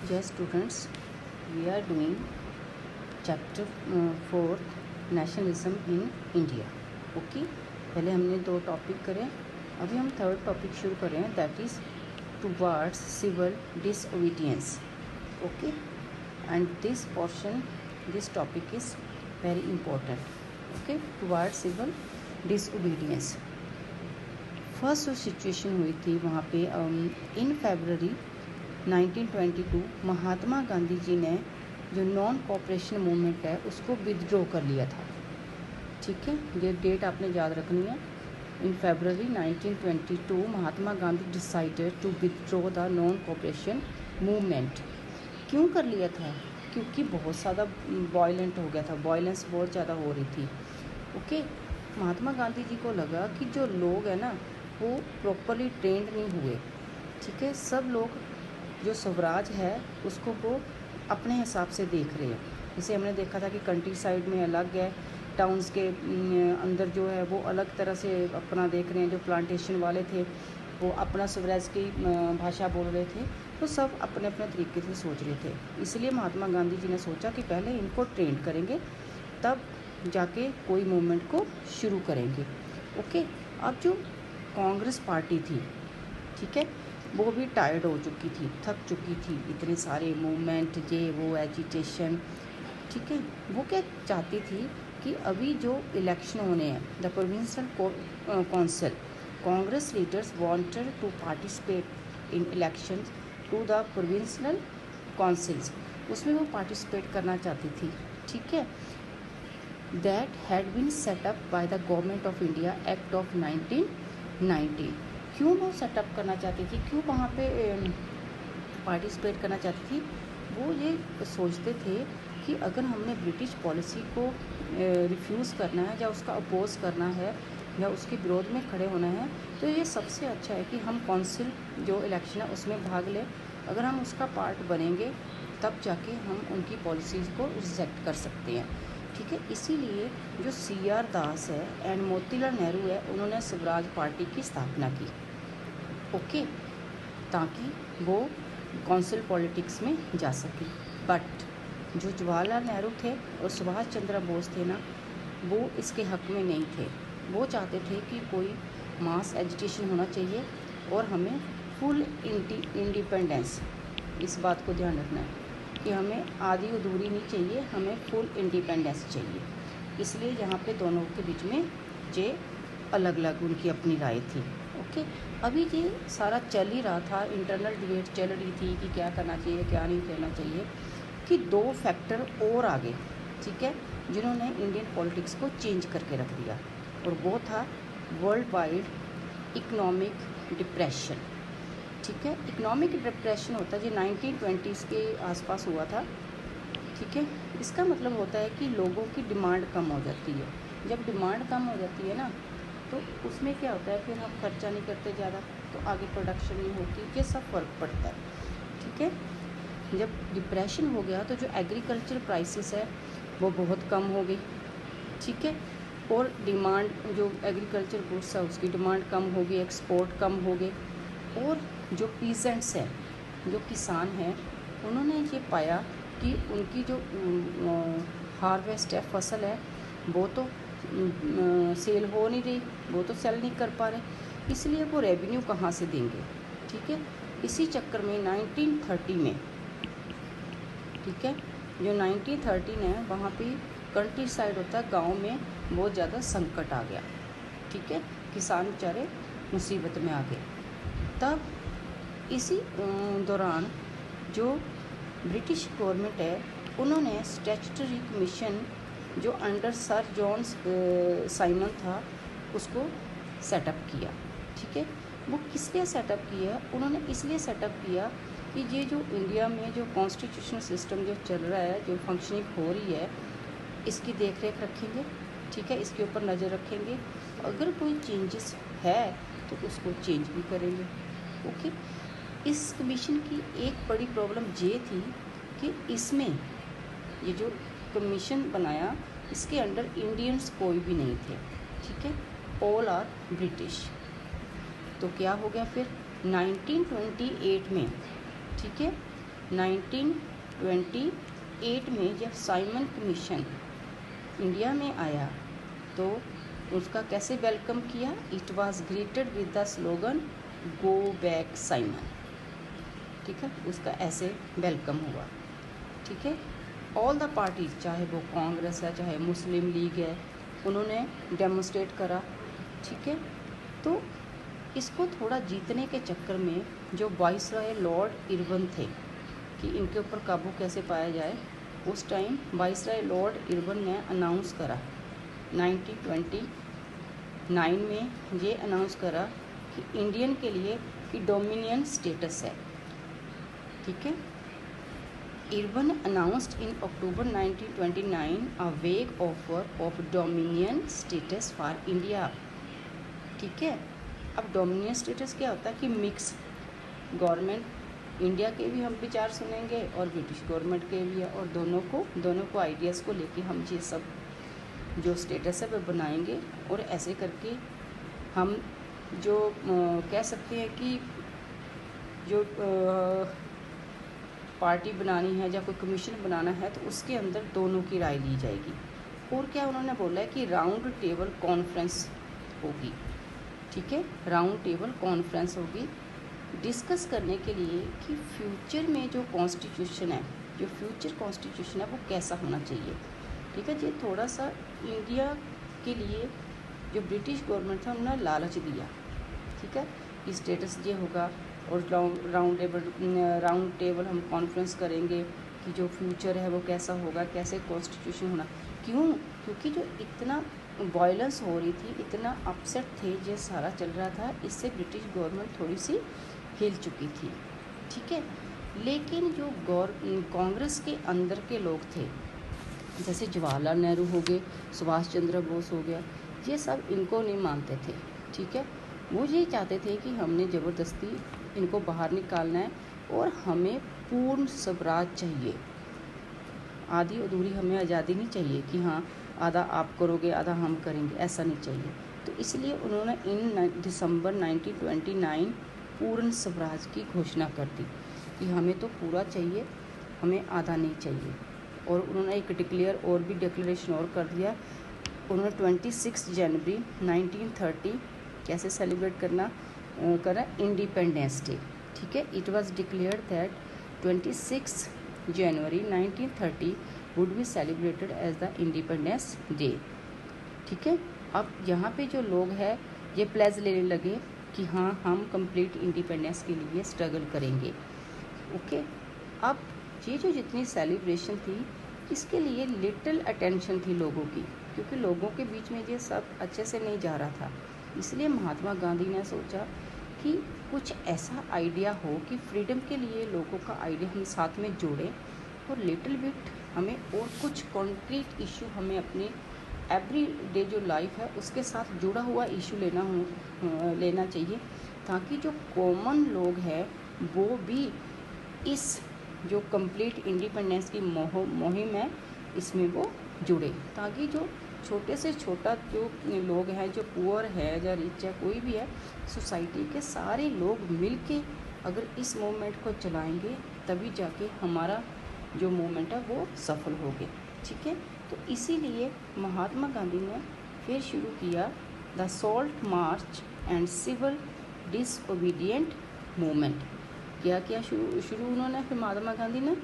Yes, students, we are doing chapter 4 nationalism in India. Okay, पहले हमने 2 topic करें, अभी हम 3rd टॉपिक शुरू कर रहे हैं, that is towards civil disobedience. Okay, and this topic is very important. Okay, towards civil disobedience. First जो सिचुएशन हुई थी वहाँ पे इन फरवरी 1922 महात्मा गांधी जी ने जो नॉन कोऑपरेशन मूवमेंट है उसको विदड्रॉ कर लिया था. ठीक है, ये डेट आपने याद रखनी है. In February 1922 Mahatma Gandhi decided to withdraw the non cooperation movement. क्यों कर लिया था? क्योंकि बहुत ज़्यादा वायलेंट हो गया था, वायलेंस बहुत ज़्यादा हो रही थी. ओके, महात्मा गांधी जी को लगा कि जो लोग हैं ना वो प्रॉपरली ट्रेंड नहीं हुए. ठीक है, सब लोग जो स्वराज है उसको वो अपने हिसाब से देख रहे हैं. जैसे हमने देखा था कि कंट्री साइड में अलग है, टाउन्स के अंदर जो है वो अलग तरह से अपना देख रहे हैं. जो प्लांटेशन वाले थे वो अपना स्वराज की भाषा बोल रहे थे, तो सब अपने अपने तरीके से सोच रहे थे. इसलिए महात्मा गांधी जी ने सोचा कि पहले इनको ट्रेंड करेंगे तब जाके कोई मूवमेंट को शुरू करेंगे. ओके, अब जो कांग्रेस पार्टी थी, ठीक है, वो भी टायर्ड हो चुकी थी, थक चुकी थी, इतने सारे मूवमेंट, ये वो एजिटेशन. ठीक है, वो क्या चाहती थी कि अभी जो इलेक्शन होने हैं, the provincial council, Congress leaders wanted to participate in election to the provincial councils, उसमें वो पार्टिसिपेट करना चाहती थी. ठीक है, that had been set up by the government of India act of 1990. क्यों वो सेटअप करना चाहती थी, क्यों वहाँ पे पार्टिसिपेट करना चाहती थी? वो ये सोचते थे कि अगर हमने ब्रिटिश पॉलिसी को रिफ्यूज़ करना है या उसका अपोज़ करना है या उसके विरोध में खड़े होना है, तो ये सबसे अच्छा है कि हम काउंसिल जो इलेक्शन है उसमें भाग लें. अगर हम उसका पार्ट बनेंगे तब जाके हम उनकी पॉलिसीज़ को रिजेक्ट कर सकते हैं. ठीक है, इसीलिए जो CR दास है एंड मोतीलाल नेहरू है, उन्होंने स्वराज पार्टी की स्थापना की. ओके, ताकि वो काउंसिल पॉलिटिक्स में जा सके. बट जो जवाहरलाल नेहरू थे और सुभाष चंद्र बोस थे ना, वो इसके हक में नहीं थे. वो चाहते थे कि कोई मास एजुटेशन होना चाहिए और हमें फुल इंडिपेंडेंस. इस बात को ध्यान रखना है कि हमें आधी अधूरी नहीं चाहिए, हमें फुल इंडिपेंडेंस चाहिए. इसलिए यहाँ पे दोनों के बीच में ये अलग अलग उनकी अपनी राय थी. ओके, अभी ये सारा चल ही रहा था, इंटरनल डिबेट चल रही थी कि क्या करना चाहिए क्या नहीं करना चाहिए, कि 2 फैक्टर और आ गए. ठीक है, जिन्होंने इंडियन पॉलिटिक्स को चेंज करके रख दिया, और वो था वर्ल्ड वाइड इकोनॉमिक डिप्रेशन. ठीक है, इकोनॉमिक डिप्रेशन होता है जो 1920s के आसपास हुआ था. ठीक है, इसका मतलब होता है कि लोगों की डिमांड कम हो जाती है. जब डिमांड कम हो जाती है ना, तो उसमें क्या होता है, फिर हम खर्चा नहीं करते ज़्यादा, तो आगे प्रोडक्शन नहीं होती, ये सब फ़र्क पड़ता है. ठीक है, जब डिप्रेशन हो गया तो जो एग्रीकल्चर प्राइसेस है वो बहुत कम हो गई. ठीक है, और डिमांड जो एग्रीकल्चर गुड्स है उसकी डिमांड कम हो गई, एक्सपोर्ट कम हो गए. और जो पीजेंट्स हैं, जो किसान हैं, उन्होंने ये पाया कि उनकी जो हार्वेस्ट है, फसल है, वो तो सेल हो नहीं रही, वो तो सेल नहीं कर पा रहे, इसलिए वो रेवेन्यू कहाँ से देंगे. ठीक है, इसी चक्कर में 1930 में, ठीक है, जो 1913 है वहाँ पे कंट्री साइड होता है, गांव में बहुत ज़्यादा संकट आ गया. ठीक है, किसान बेचारे मुसीबत में आ गए. तब इसी दौरान जो ब्रिटिश गवर्नमेंट है उन्होंने स्टैट्यूटरी कमीशन जो अंडर सर जॉन साइमन था उसको सेटअप किया. ठीक है, वो किस लिए सेटअप किया? उन्होंने इसलिए सेटअप किया कि ये जो इंडिया में जो कॉन्स्टिट्यूशनल सिस्टम जो चल रहा है, जो फंक्शनिंग हो रही है, इसकी देख रेख रखेंगे. ठीक है, इसके ऊपर नज़र रखेंगे, अगर कोई चेंजेस है तो उसको चेंज भी करेंगे. ओके, इस कमीशन की एक बड़ी प्रॉब्लम ये थी कि इसमें ये जो कमीशन बनाया इसके अंडर इंडियंस कोई भी नहीं थे. ठीक है, ऑल आर ब्रिटिश. तो क्या हो गया फिर 1928 में, ठीक है, 1928 में जब साइमन कमीशन इंडिया में आया तो उसका कैसे वेलकम किया? It was greeted with the slogan go back Simon. ठीक है, उसका ऐसे वेलकम हुआ। ठीक है, ऑल द पार्टीज, चाहे वो कांग्रेस है चाहे मुस्लिम लीग है, उन्होंने डेमोन्स्ट्रेट करा। ठीक है, तो इसको थोड़ा जीतने के चक्कर में जो वाइसराय लॉर्ड इरबन थे कि इनके ऊपर काबू कैसे पाया जाए, उस टाइम वाइसराय लॉर्ड इरबन ने अनाउंस करा 1929 में ये अनाउंस करा कि इंडियन के लिए कि डोमिनियन स्टेटस है। ठीक है, इरबन अनाउंस्ड इन अक्टूबर 1929 अ वेग offer of dominion status for India. ठीक है, अब डोमिनियन स्टेटस क्या होता है कि मिक्स गवर्नमेंट, इंडिया के भी हम विचार सुनेंगे और ब्रिटिश गवर्नमेंट के भी है, और दोनों को आइडियाज़ को लेके हम ये सब जो स्टेटस है वो बनाएंगे। और ऐसे करके हम जो कह सकते हैं कि जो पार्टी बनानी है या कोई कमीशन बनाना है तो उसके अंदर दोनों की राय ली जाएगी। और क्या उन्होंने बोला है कि राउंड टेबल कॉन्फ्रेंस होगी। ठीक है, राउंड टेबल कॉन्फ्रेंस होगी डिस्कस करने के लिए कि फ्यूचर में जो कॉन्स्टिट्यूशन है, जो फ्यूचर कॉन्स्टिट्यूशन है वो कैसा होना चाहिए। ठीक है, ये थोड़ा सा इंडिया के लिए जो ब्रिटिश गवर्नमेंट था उन्होंने लालच दिया। ठीक है, कि स्टेटस ये होगा और राउंड टेबल हम कॉन्फ्रेंस करेंगे कि जो फ्यूचर है वो कैसा होगा, कैसे कॉन्स्टिट्यूशन होना। क्यों? क्योंकि जो इतना वायलेंस हो रही थी, इतना अपसेट थे, ये सारा चल रहा था, इससे ब्रिटिश गवर्नमेंट थोड़ी सी हिल चुकी थी। ठीक है, लेकिन जो कांग्रेस के अंदर के लोग थे, जैसे जवाहरलाल नेहरू हो गए, सुभाष चंद्र बोस हो गया, ये सब इनको नहीं मानते थे। ठीक है, वो ये चाहते थे कि हमने ज़बरदस्ती इनको बाहर निकालना है और हमें पूर्ण स्वराज चाहिए, आधी अधूरी हमें आज़ादी नहीं चाहिए कि हाँ आधा आप करोगे आधा हम करेंगे, ऐसा नहीं चाहिए। तो इसलिए उन्होंने इन दिसंबर 1929 पूर्ण स्वराज की घोषणा कर दी कि हमें तो पूरा चाहिए, हमें आधा नहीं चाहिए। और उन्होंने एक डिक्लेरेशन और कर दिया। उन्होंने 26 जनवरी 1930 कैसे सेलिब्रेट करा इंडिपेंडेंस डे। ठीक है, it was declared that 26 January 1930 would be celebrated as the independence day. ठीक है, अब यहाँ पे जो लोग हैं ये प्लेज लेने लगे कि हाँ हम कंप्लीट इंडिपेंडेंस के लिए स्ट्रगल करेंगे। ओके, अब ये जो जितनी सेलिब्रेशन थी इसके लिए लिटिल अटेंशन थी लोगों की, क्योंकि लोगों के बीच में ये सब अच्छे से नहीं जा रहा था। इसलिए महात्मा गांधी ने सोचा कि कुछ ऐसा आइडिया हो कि फ्रीडम के लिए लोगों का आइडिया हम साथ में जोड़ें और लिटिल बिट हमें और कुछ कॉन्क्रीट इशू हमें अपने एवरी डे जो लाइफ है उसके साथ जुड़ा हुआ इशू लेना चाहिए, ताकि जो कॉमन लोग हैं वो भी इस जो कंप्लीट इंडिपेंडेंस की मुहिम है इसमें वो जुड़े, ताकि जो छोटे से छोटा जो लोग हैं, जो पुअर है या रिच है, कोई भी है, सोसाइटी के सारे लोग मिलके अगर इस मूवमेंट को चलाएंगे तभी जाके हमारा जो मूवमेंट है वो सफल होगी। ठीक है, तो इसीलिए महात्मा गांधी ने फिर शुरू किया the salt march and civil disobedient movement. क्या शुरू उन्होंने फिर महात्मा गांधी ने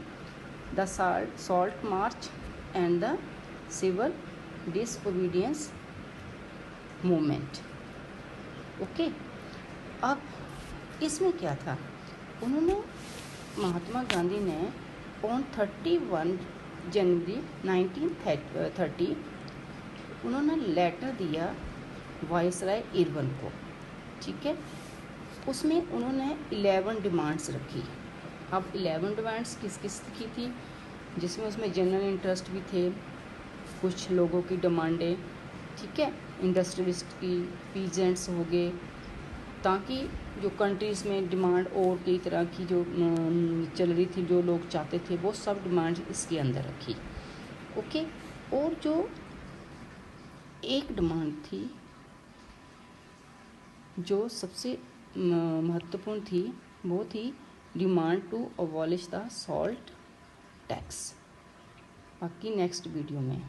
the salt march and the civil disobedience movement. Okay, अब इसमें क्या था, उन्होंने महात्मा गांधी ने ऑन 31 जनवरी 1930 उन्होंने लेटर दिया वाइसराय इरबन को। ठीक है, उसमें उन्होंने 11 डिमांड्स रखी। अब 11 डिमांड्स किस किस की थी, जिसमें उसमें जनरल इंटरेस्ट भी थे, कुछ लोगों की डिमांडें, ठीक है, इंडस्ट्रियलिस्ट की, पीजेंट्स हो गए, ताकि जो कंट्रीज़ में डिमांड और कई तरह की जो चल रही थी, जो लोग चाहते थे, वो सब डिमांड इसके अंदर रखी। ओके, और जो एक डिमांड थी जो सबसे महत्वपूर्ण थी वो थी demand to abolish the salt tax. बाकी नेक्स्ट वीडियो में।